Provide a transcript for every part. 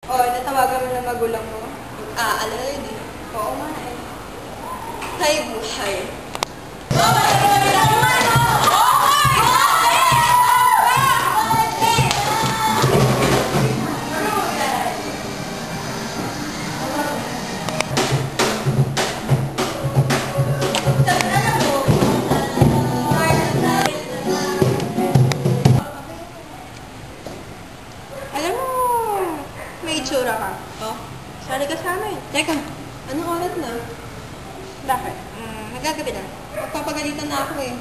Oo, natawagan mo na magulang mo. Already. Oo nga eh. Hay buhay. Alam mo, may itsura ka. Oh? Sali ka sa amin. Teka, anong oras na? Bakit? Nagagabi na. Magpapagalitan na ako eh.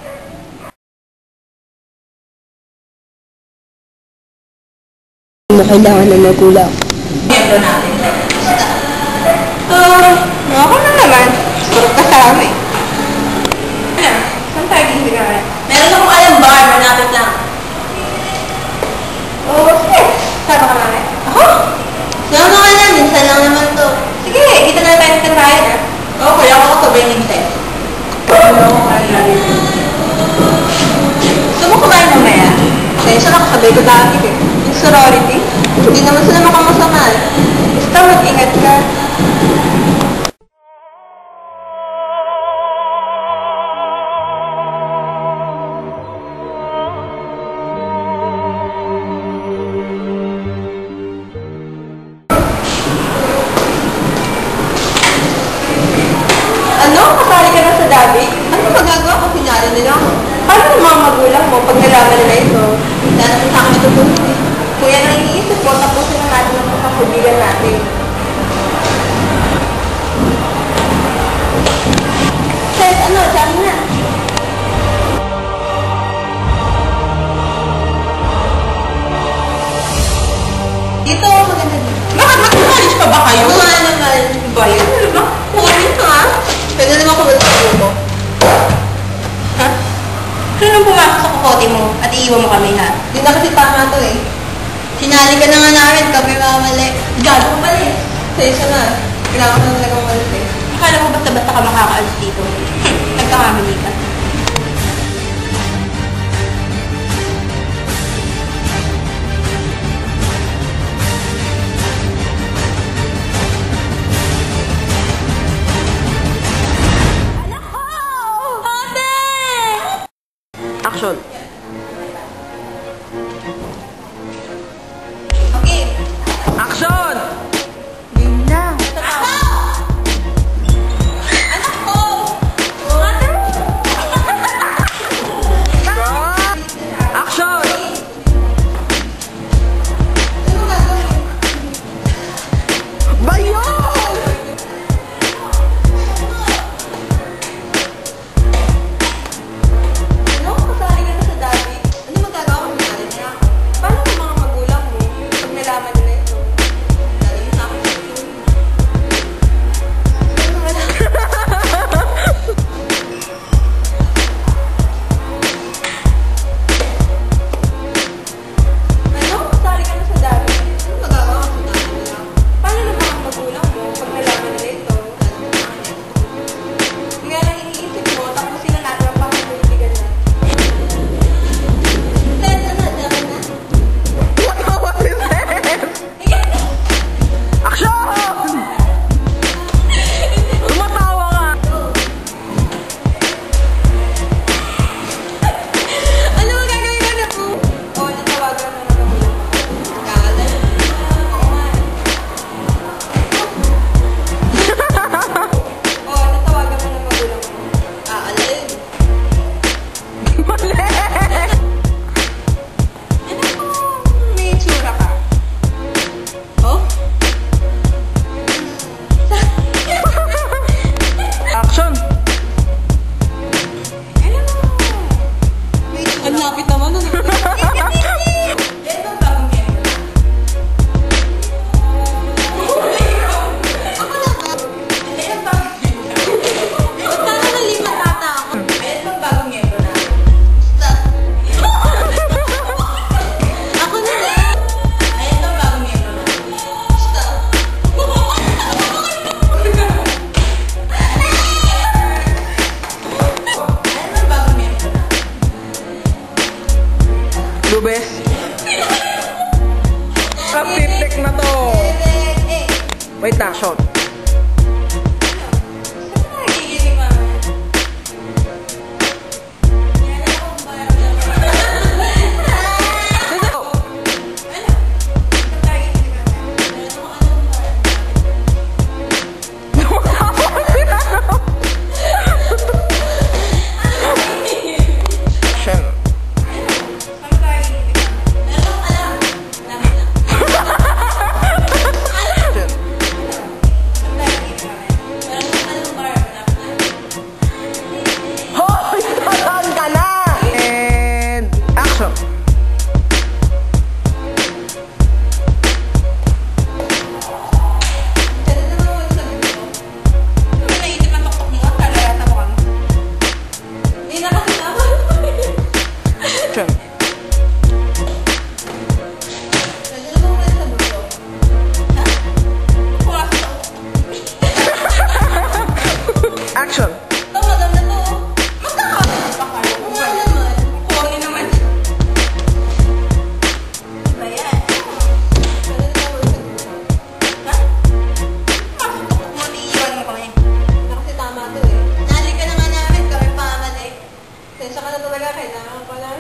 Mo kailangan ng magulang. Miyembro natin. Ako na naman. Surot ka sa amin. Saan tayo ginagawa? Meron akong alam bar, malapit lang. Oo, sige. Sama ka namin. Ako? Sama ka na, minsan lang naman to. Sige, kita na tayo sa tayo na. Oo, kaya ako sabay minsan. Gusto mo kumain mamaya? Pasensya na, kasabay ko dati eh. Yung sorority. Hindi naman sila makamasama. Basta mag-ingat ka. Ano? Kasali ka na sa dabi? Ano magagawa kung sinyari nila ako? Paano yung mga magulang mo pag nalaman nila ito? Wala naman sa akin matutunan eh. Kuya nang iniisip ko, tapusin na natin ang pagkakubigan natin. Kahit ano, dami na. Dito, maganda dito. Bakit? Mag-college pa ba kayo? Oo nga naman. Ba yun? Ano ba? Kukunin ka ha? Pwede naman ko mag-college mo. Ha? Sino pumasok sa kukote mo at iiwan mo kami ha? Hindi na kasi tama to eh. Sinali ka na nga namin, kami mamali. Gago ka pala eh. Sa isa na. Kailangan ko na talaga umalis eh. Akala mo basta-basta ka makakaalis dito. Nagkakamali ka. Action! Okay. Action! Game na. Anak ko! Ate! Action! Ano gagawin? Bayo! Ano? Kasali ka na sa Wait, action. Action. Ito, maganda to. Magkakalit pa kayo. Kung nga naman. Corny naman. Ba yan? Maganda naman sa grupo. Ha? Pasok mo, iiwan mo kami. Kasi tama to eh. Nali ka na nga namin, kami pa mali. Sensya ka na talaga, kailangan ko pala.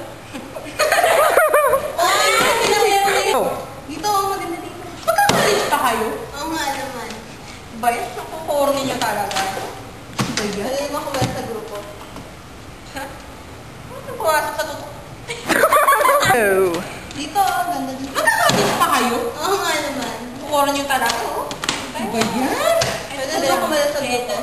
Ay, pinakaya ko na yun. Dito, maganda dito. Magkakalit pa kayo? Oo nga naman. Ba yan? Naku-corny niya talaga. Alam mo ako ba sa grupo? Ha? Ano pumasok sa tutok? Oh. Dito, ganda dito. Magkakalit pa kayo? Oo nga naman. Kukuran yung talaga, oh. Ba yan? Alam mo ako ba sa grupo?